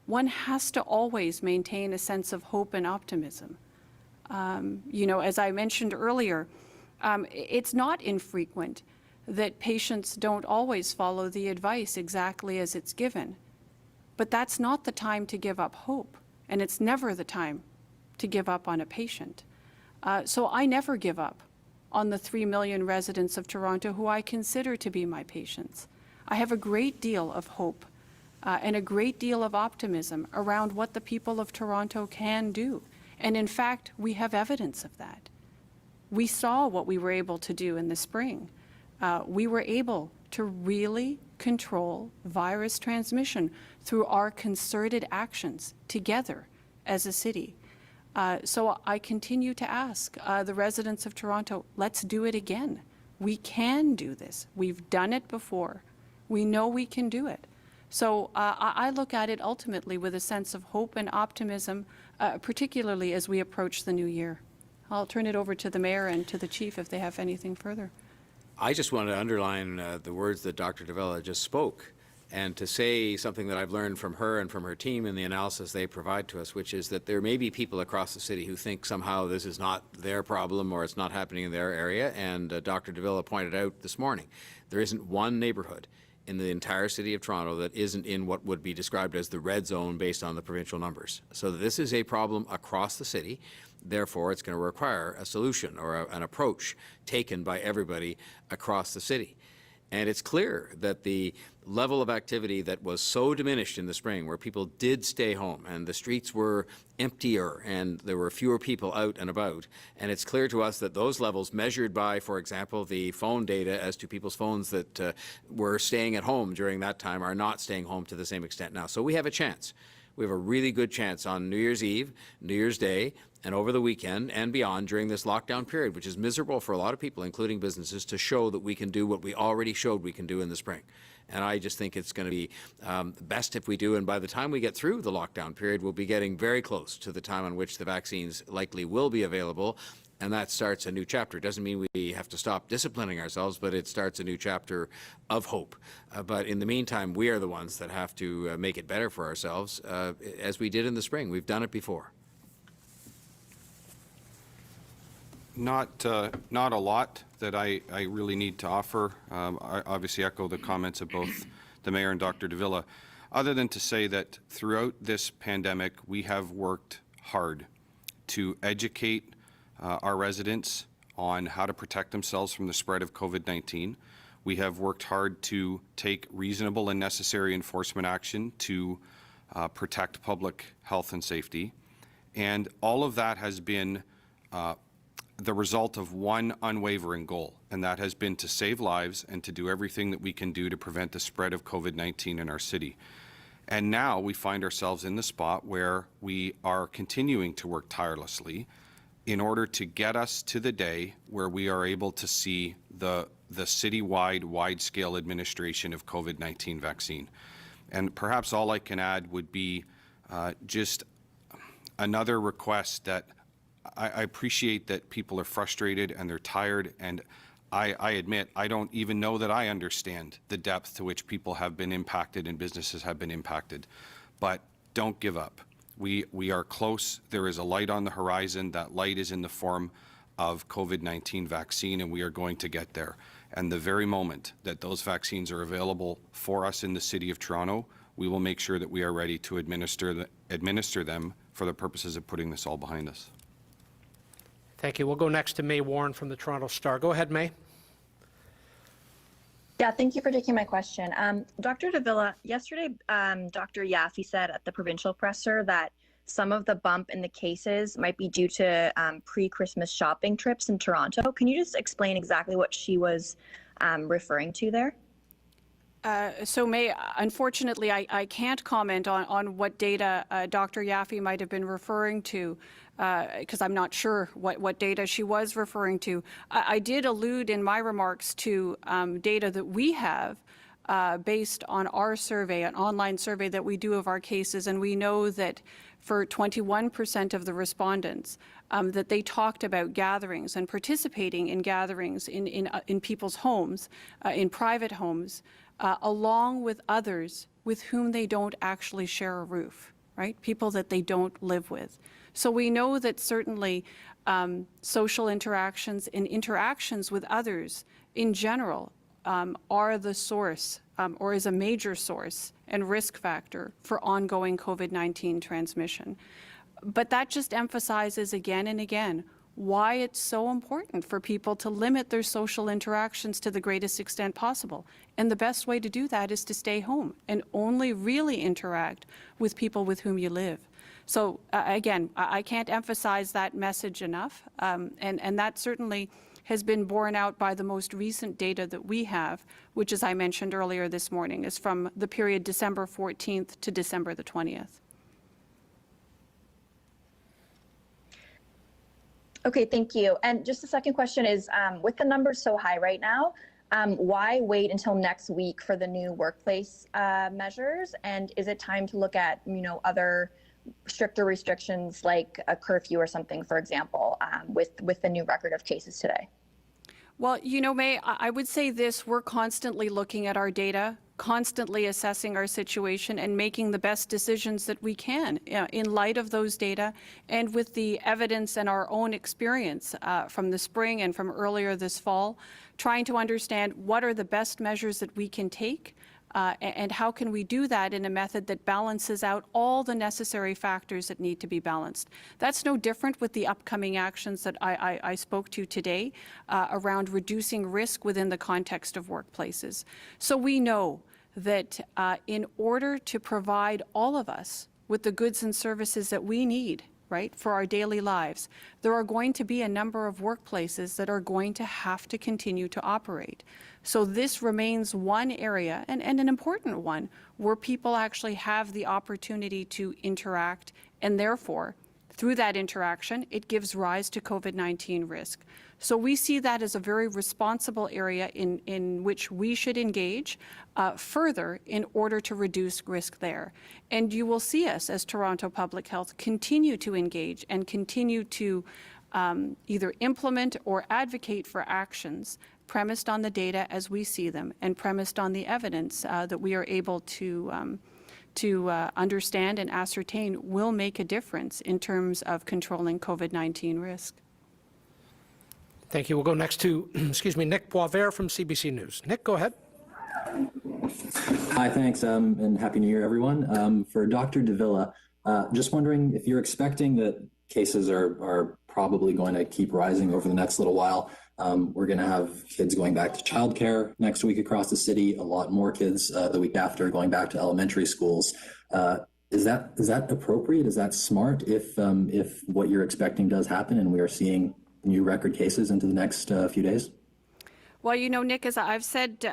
one has to always maintain a sense of hope and optimism. You know, as I mentioned earlier, it's not infrequent that patients don't always follow the advice exactly as it's given. But that's not the time to give up hope, and it's never the time to give up on a patient. So I never give up on the 3 million residents of Toronto who I consider to be my patients. I have a great deal of hope and a great deal of optimism around what the people of Toronto can do. And in fact, we have evidence of that. We saw what we were able to do in the spring. We were able to really control virus transmission through our concerted actions together as a city. So I continue to ask the residents of Toronto, let's do it again. We can do this. We've done it before. We know we can do it. So I look at it ultimately with a sense of hope and optimism, particularly as we approach the new year. I'll turn it over to the mayor and to the chief if they have anything further. I just want to underline the words that Dr. de Villa just spoke, and to say something that I've learned from her and from her team in the analysis they provide to us, which is that there may be people across the city who think somehow this is not their problem or it's not happening in their area. And Dr. de Villa pointed out this morning, there isn't one neighborhood in the entire city of Toronto that isn't in what would be described as the red zone based on the provincial numbers. So this is a problem across the city. Therefore, it's going to require a solution or an approach taken by everybody across the city. And it's clear that the level of activity that was so diminished in the spring, where people did stay home and the streets were emptier and there were fewer people out and about, and it's clear to us that those levels measured by, for example, the phone data as to people's phones that were staying at home during that time are not staying home to the same extent now. So we have a chance. We have a really good chance on New Year's Eve, New Year's Day, and over the weekend and beyond during this lockdown period, which is miserable for a lot of people, including businesses, to show that we can do what we already showed we can do in the spring. And I just think it's going to be best if we do. And by the time we get through the lockdown period, we'll be getting very close to the time on which the vaccines likely will be available. And that starts a new chapter. It doesn't mean we have to stop disciplining ourselves, but it starts a new chapter of hope. But in the meantime, we are the ones that have to make it better for ourselves, as we did in the spring. We've done it before. Not a lot that I really need to offer. I obviously echo the comments of both the mayor and Dr. de Villa, other than to say that throughout this pandemic, we have worked hard to educate our residents on how to protect themselves from the spread of COVID-19. We have worked hard to take reasonable and necessary enforcement action to protect public health and safety. And all of that has been the result of one unwavering goal, and that has been to save lives and to do everything that we can do to prevent the spread of COVID-19 in our city. And now we find ourselves in the spot where we are continuing to work tirelessly in order to get us to the day where we are able to see the citywide, wide-scale administration of COVID-19 vaccine. And perhaps all I can add would be just another request that I appreciate that people are frustrated and they're tired, and I admit I don't even know that I understand the depth to which people have been impacted and businesses have been impacted. But don't give up. We are close. There is a light on the horizon. That light is in the form of COVID-19 vaccine, and we are going to get there. And the very moment that those vaccines are available for us in the City of Toronto, we will make sure that we are ready to administer them for the purposes of putting this all behind us. Thank you. We'll go next to May Warren from the Toronto Star. Go ahead, May. Yeah, thank you for taking my question. Dr. de Villa, yesterday, Dr. Yaffe said at the provincial presser that some of the bump in the cases might be due to pre-Christmas shopping trips in Toronto. Can you just explain exactly what she was referring to there? So, May, unfortunately, I can't comment on what data Dr. Yaffe might have been referring to, because I'm not sure what data she was referring to. I did allude in my remarks to data that we have based on our survey, an online survey that we do of our cases, and we know that for 21% of the respondents, that they talked about gatherings and participating in gatherings in people's homes, in private homes, along with others with whom they don't actually share a roof, right? People that they don't live with. So we know that certainly social interactions and interactions with others in general are the source or is a major source and risk factor for ongoing COVID-19 transmission. But that just emphasizes again and again why it's so important for people to limit their social interactions to the greatest extent possible. And the best way to do that is to stay home and only really interact with people with whom you live. So again, I can't emphasize that message enough. And that certainly has been borne out by the most recent data that we have, which, as I mentioned earlier this morning, is from the period December 14th to December the 20th. Okay, thank you. And just the second question is, with the numbers so high right now, why wait until next week for the new workplace measures? And is it time to look at, other stricter restrictions like a curfew or something, for example, with the new record of cases today? Well, May, I would say this, we're constantly looking at our data, constantly assessing our situation and making the best decisions that we can in light of those data and with the evidence and our own experience from the spring and from earlier this fall, trying to understand what are the best measures that we can take and how can we do that in a method that balances out all the necessary factors that need to be balanced. That's no different with the upcoming actions that I spoke to today around reducing risk within the context of workplaces. So we know that in order to provide all of us with the goods and services that we need, right, for our daily lives, there are going to be a number of workplaces that are going to have to continue to operate. So this remains one area, and an important one, where people actually have the opportunity to interact, and therefore, through that interaction, it gives rise to COVID-19 risk. So we see that as a very responsible area in which we should engage further in order to reduce risk there. And you will see us as Toronto Public Health continue to engage and continue to either implement or advocate for actions premised on the data as we see them and premised on the evidence that we are able to understand and ascertain will make a difference in terms of controlling COVID-19 risk. Thank you. We'll go next to, Nick Boisvert from CBC News. Nick, go ahead. Hi, thanks, and Happy New Year, everyone. For Dr. de Villa, just wondering if you're expecting that cases are probably going to keep rising over the next little while. We're going to have kids going back to childcare next week across the city, a lot more kids the week after going back to elementary schools. Is that appropriate? Is that smart if what you're expecting does happen and we are seeing new record cases into the next few days? Well, Nick, as I've said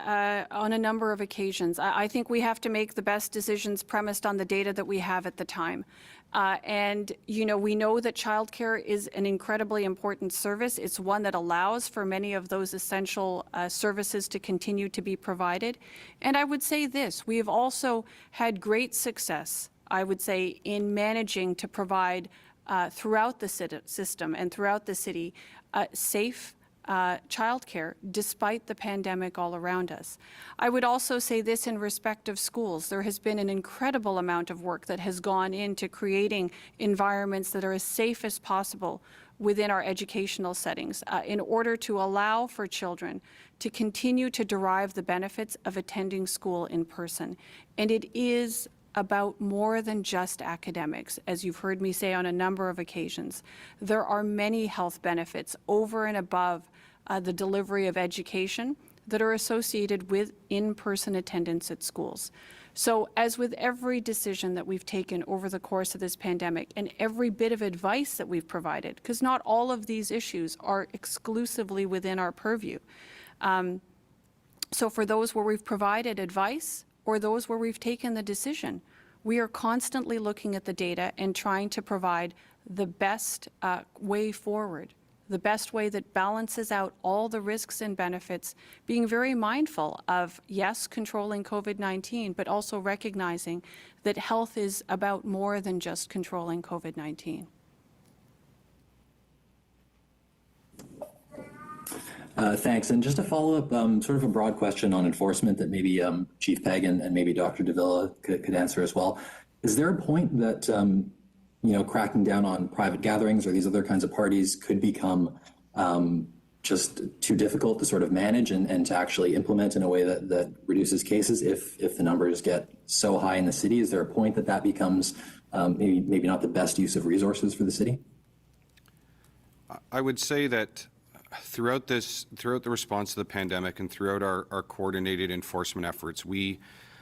on a number of occasions, I think we have to make the best decisions premised on the data that we have at the time. And, we know that childcare is an incredibly important service. It's one that allows for many of those essential services to continue to be provided. And I would say this, we have also had great success, I would say, in managing to provide throughout the system and throughout the city safe childcare despite the pandemic all around us. I would also say this in respect of schools. There has been an incredible amount of work that has gone into creating environments that are as safe as possible within our educational settings in order to allow for children to continue to derive the benefits of attending school in person. And it is about more than just academics, as you've heard me say on a number of occasions. There are many health benefits over and above the delivery of education that are associated with in-person attendance at schools. So as with every decision that we've taken over the course of this pandemic and every bit of advice that we've provided, because not all of these issues are exclusively within our purview. So for those where we've provided advice, or those where we've taken the decision, we are constantly looking at the data and trying to provide the best way forward, the best way that balances out all the risks and benefits, being very mindful of, yes, controlling COVID-19, but also recognizing that health is about more than just controlling COVID-19. Thanks. And just to follow up, sort of a broad question on enforcement that maybe Chief Pegg and maybe Dr. de Villa could answer as well. Is there a point that, cracking down on private gatherings or these other kinds of parties could become just too difficult to sort of manage and to actually implement in a way that reduces cases if the numbers get so high in the city? Is there a point that becomes maybe not the best use of resources for the city? I would say that throughout the response to the pandemic and throughout our coordinated enforcement efforts, we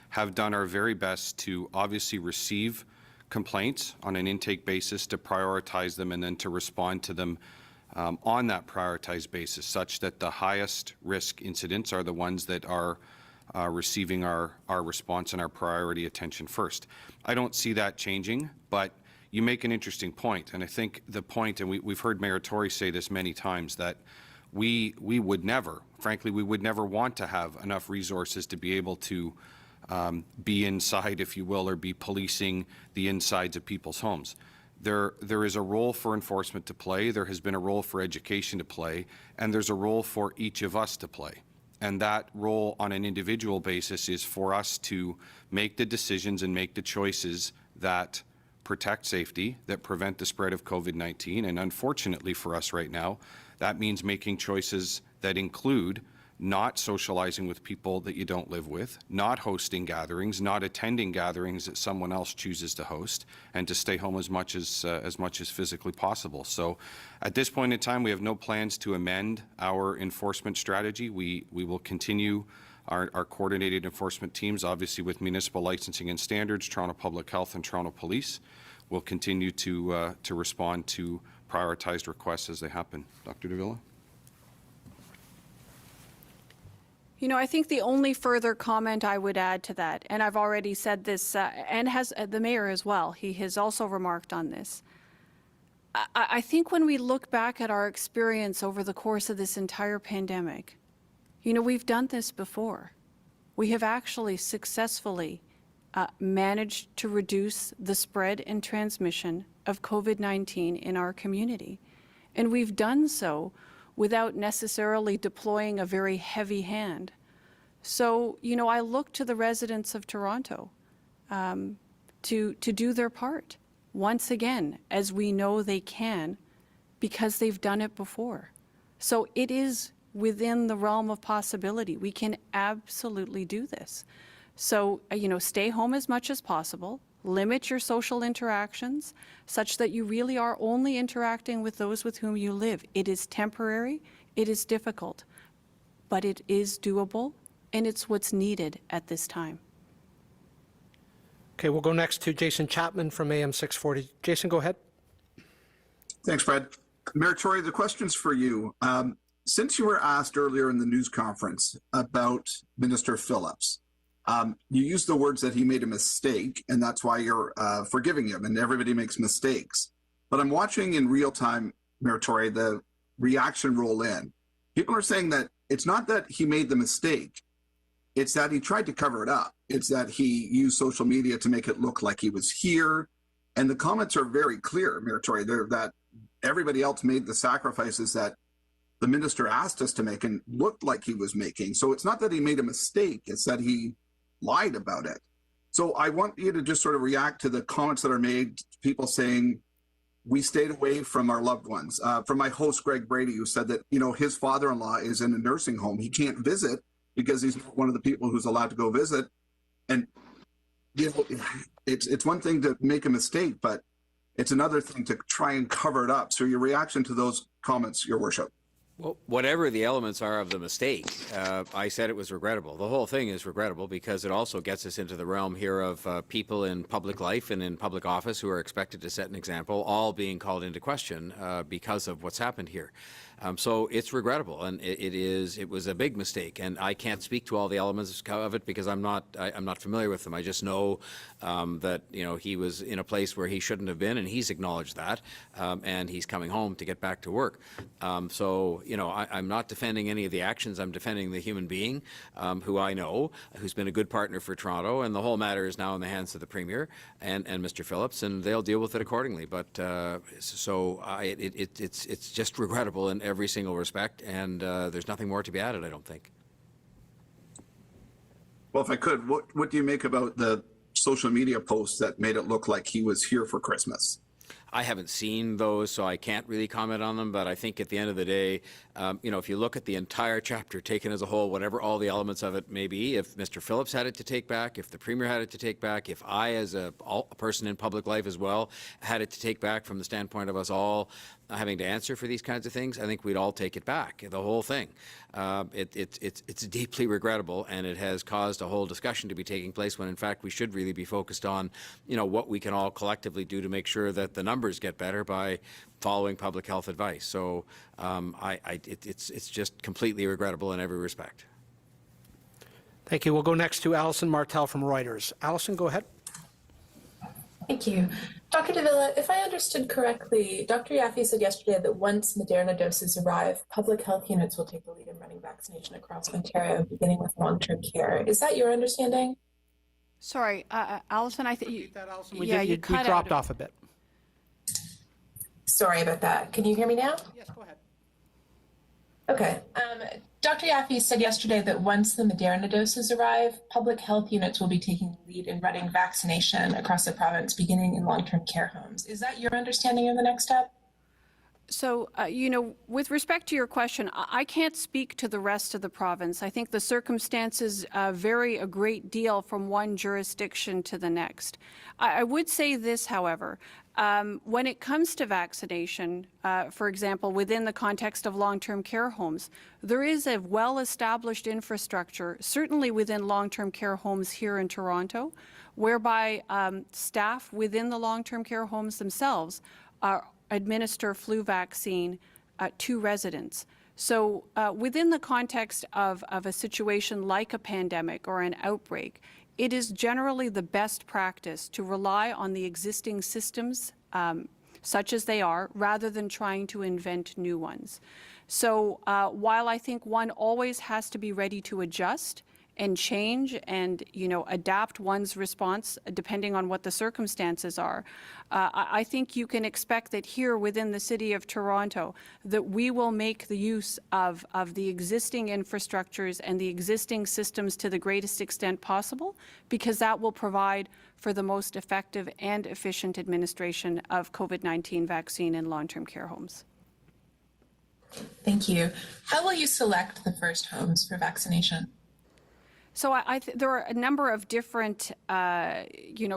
have done our very best to obviously receive complaints on an intake basis, to prioritize them, and then to respond to them on that prioritized basis, such that the highest risk incidents are the ones that are receiving our response and our priority attention first. I don't see that changing, but you make an interesting point, and I think the point, and we've heard Mayor Tory say this many times, that we would never, frankly, we would never want to have enough resources to be able to be inside, if you will, or be policing the insides of people's homes. There is a role for enforcement to play, there has been a role for education to play, and there's a role for each of us to play. And that role on an individual basis is for us to make the decisions and make the choices that protect safety, that prevent the spread of COVID-19. And unfortunately for us right now, that means making choices that include not socializing with people that you don't live with, not hosting gatherings, not attending gatherings that someone else chooses to host, and to stay home as much as physically possible. So at this point in time, we have no plans to amend our enforcement strategy. We will continue our coordinated enforcement teams, obviously with municipal licensing and standards, Toronto Public Health and Toronto Police. We'll continue to respond to prioritized requests as they happen. Dr. de Villa? You know, I think the only further comment I would add to that, and I've already said this, and has the mayor as well, he has also remarked on this. I think when we look back at our experience over the course of this entire pandemic, you know, we've done this before. We have actually successfully managed to reduce the spread and transmission of COVID-19 in our community. And we've done so without necessarily deploying a very heavy hand. So, you know, I look to the residents of Toronto to do their part, once again, as we know they can, because they've done it before. So it is within the realm of possibility. We can absolutely do this. So, you know, stay home as much as possible, limit your social interactions such that you really are only interacting with those with whom you live. It is temporary, it is difficult, but it is doable, and it's what's needed at this time. Okay, we'll go next to Jason Chapman from AM 640. Jason, go ahead. Thanks, Fred. Mayor Tory, the question's for you. Since you were asked earlier in the news conference about Minister Phillips, you used the words that he made a mistake, and that's why you're forgiving him, and everybody makes mistakes. But I'm watching in real time, Mayor Tory, the reaction roll in. People are saying that it's not that he made the mistake, it's that he tried to cover it up. It's that he used social media to make it look like he was here. And the comments are very clear, Mayor Tory, that everybody else made the sacrifices that the minister asked us to make and looked like he was making. So it's not that he made a mistake, it's that he lied about it. So I want you to just sort of react to the comments that are made, people saying we stayed away from our loved ones. From my host, Greg Brady, who said that, you know, his father-in-law is in a nursing home. He can't visit because he's not one of the people who's allowed to go visit. And, you know, it's one thing to make a mistake, but it's another thing to try and cover it up. So your reaction to those comments, Your Worship. Well, whatever the elements are of the mistake, I said it was regrettable. The whole thing is regrettable because it also gets us into the realm here of people in public life and in public office who are expected to set an example, all being called into question because of what's happened here. So it's regrettable, and it was a big mistake, and I can't speak to all the elements of it because I'm not familiar with them. I just know that, you know, he was in a place where he shouldn't have been, and he's acknowledged that, and he's coming home to get back to work. So, you know, I'm not defending any of the actions. I'm defending the human being who I know, who's been a good partner for Toronto, and the whole matter is now in the hands of the Premier and Mr. Phillips, and they'll deal with it accordingly. But it's just regrettable in every single respect, and there's nothing more to be added, I don't think. Well, if I could, what do you make about the social media posts that made it look like he was here for Christmas? I haven't seen those, so I can't really comment on them, but I think at the end of the day, you know, if you look at the entire chapter taken as a whole, whatever all the elements of it may be, if Mr. Phillips had it to take back, if the Premier had it to take back, if I as a person in public life as well had it to take back from the standpoint of us all having to answer for these kinds of things, I think we'd all take it back, the whole thing. It's deeply regrettable, and it has caused a whole discussion to be taking place when in fact we should really be focused on, you know, what we can all collectively do to make sure that the numbers get better by following public health advice. So it's just completely regrettable in every respect. Thank you. We'll go next to Alison Martel from Reuters. Alison, go ahead. Thank you. Dr. de Villa, if I understood correctly, Dr. Yaffe said yesterday that once Moderna doses arrive, public health units will take the lead in running vaccination across Ontario, beginning with long-term care. Is that your understanding? Sorry, Allison, I think you, Repeat that, Allison? yeah, you we cut dropped out. off a bit. Sorry about that. Can you hear me now? Yes, go ahead. Okay. Dr. Yaffe said yesterday that once the Moderna doses arrive, public health units will be taking the lead in running vaccination across the province, beginning in long-term care homes. Is that your understanding of the next step? So, with respect to your question, I can't speak to the rest of the province. I think the circumstances vary a great deal from one jurisdiction to the next. I would say this, however. When it comes to vaccination, for example, within the context of long-term care homes, there is a well-established infrastructure, certainly within long-term care homes here in Toronto, whereby staff within the long-term care homes themselves administer flu vaccine to residents. So within the context of a situation like a pandemic or an outbreak, it is generally the best practice to rely on the existing systems, such as they are, rather than trying to invent new ones. So while I think one always has to be ready to adjust and change and, adapt one's response depending on what the circumstances are, I think you can expect that here within the City of Toronto that we will make the use of the existing infrastructures and the existing systems to the greatest extent possible, because that will provide for the most effective and efficient administration of COVID-19 vaccine in long-term care homes. Thank you. How will you select the first homes for vaccination? So there are a number of different,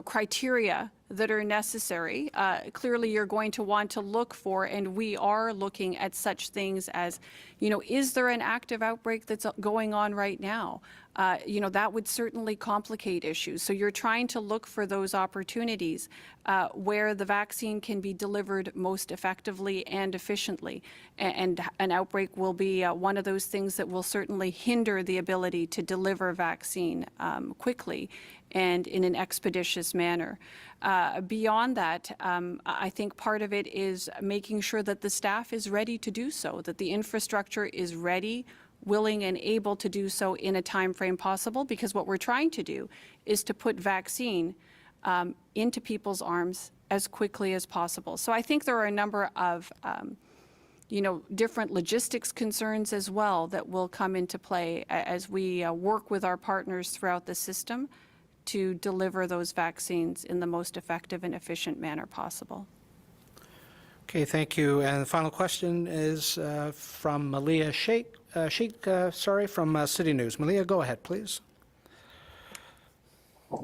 criteria that are necessary. Clearly, you're going to want to look for, and we are looking at such things as, is there an active outbreak that's going on right now? That would certainly complicate issues. So you're trying to look for those opportunities where the vaccine can be delivered most effectively and efficiently. And an outbreak will be one of those things that will certainly hinder the ability to deliver vaccine quickly and in an expeditious manner. Beyond that, I think part of it is making sure that the staff is ready to do so, that the infrastructure is ready, willing and able to do so in a time frame possible, because what we're trying to do is to put vaccine into people's arms as quickly as possible. So I think there are a number of different logistics concerns as well that will come into play as we work with our partners throughout the system to deliver those vaccines in the most effective and efficient manner possible. Okay, thank you. And the final question is from Malia Sheikh, from City News. Malia, go ahead, please.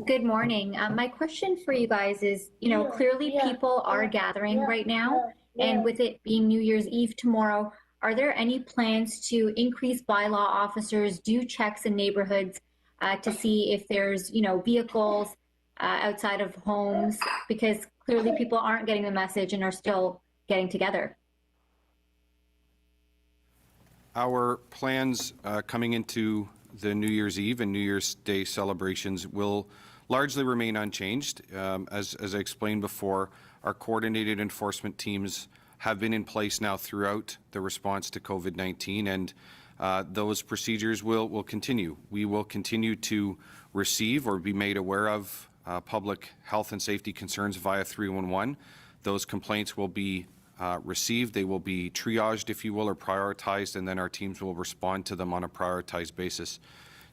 Good morning. My question for you guys is, clearly people are gathering right now, and with it being New Year's Eve tomorrow, are there any plans to increase bylaw officers, do checks in neighborhoods to see if there's, vehicles outside of homes, because clearly people aren't getting the message and are still getting together? Our plans coming into the New Year's Eve and New Year's Day celebrations will largely remain unchanged. As I explained before, our coordinated enforcement teams have been in place now throughout the response to COVID-19, and those procedures will continue. We will continue to receive or be made aware of public health and safety concerns via 311. Those complaints will be received, they will be triaged, if you will, or prioritized, and then our teams will respond to them on a prioritized basis.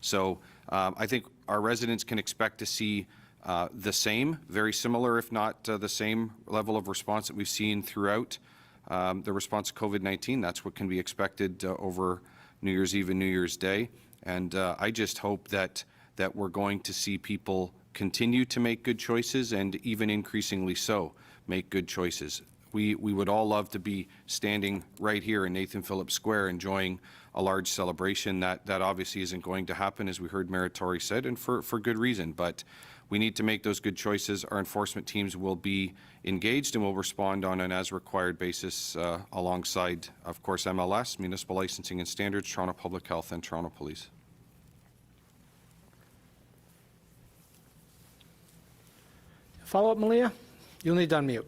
So I think our residents can expect to see the same, very similar, if not the same level of response that we've seen throughout the response to COVID-19. That's what can be expected over New Year's Eve and New Year's Day. And I just hope that we're going to see people continue to make good choices, and even increasingly so, make good choices. We would all love to be standing right here in Nathan Phillips Square enjoying a large celebration. That obviously isn't going to happen, as we heard Mayor Tory said, and for good reason. But we need to make those good choices. Our enforcement teams will be engaged and will respond on an as-required basis alongside, of course, MLS, Municipal Licensing and Standards, Toronto Public Health, and Toronto Police. Follow-up, Malia? You'll need to unmute.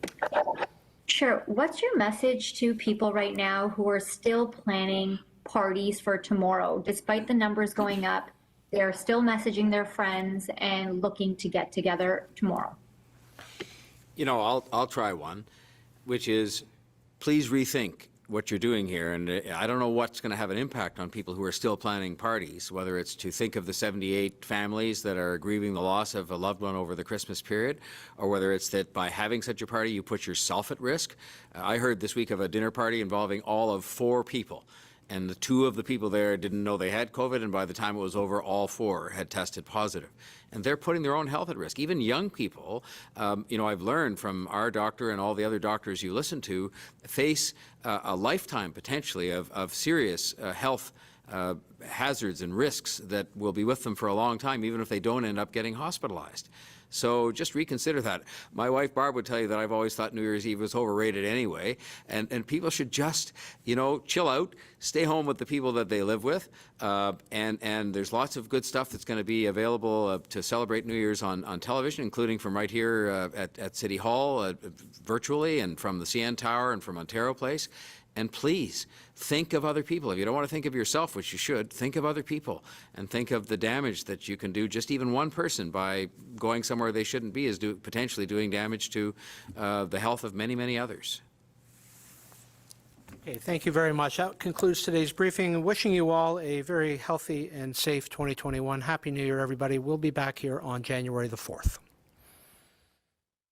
Sure. What's your message to people right now who are still planning parties for tomorrow? Despite the numbers going up, they're still messaging their friends and looking to get together tomorrow. You know, I'll try one, which is please rethink what you're doing here. And I don't know what's going to have an impact on people who are still planning parties, whether it's to think of the 78 families that are grieving the loss of a loved one over the Christmas period, or whether it's that by having such a party, you put yourself at risk. I heard this week of a dinner party involving all of 4 people. And the 2 of the people there didn't know they had COVID, and by the time it was over, all 4 had tested positive. And they're putting their own health at risk. Even young people, you know, I've learned from our doctor and all the other doctors you listen to, face a lifetime potentially of serious health hazards and risks that will be with them for a long time, even if they don't end up getting hospitalized. So just reconsider that. My wife, Barb, would tell you that I've always thought New Year's Eve was overrated anyway, and people should just, you know, chill out, stay home with the people that they live with, and there's lots of good stuff that's going to be available to celebrate New Year's on television, including from right here at City Hall, virtually, and from the CN Tower and from Ontario Place. And please, think of other people. If you don't want to think of yourself, which you should, think of other people and think of the damage that you can do. Just even one person by going somewhere they shouldn't be is potentially doing damage to the health of many, many others. Okay, thank you very much. That concludes today's briefing. Wishing you all a very healthy and safe 2021. Happy New Year, everybody. We'll be back here on January the 4th.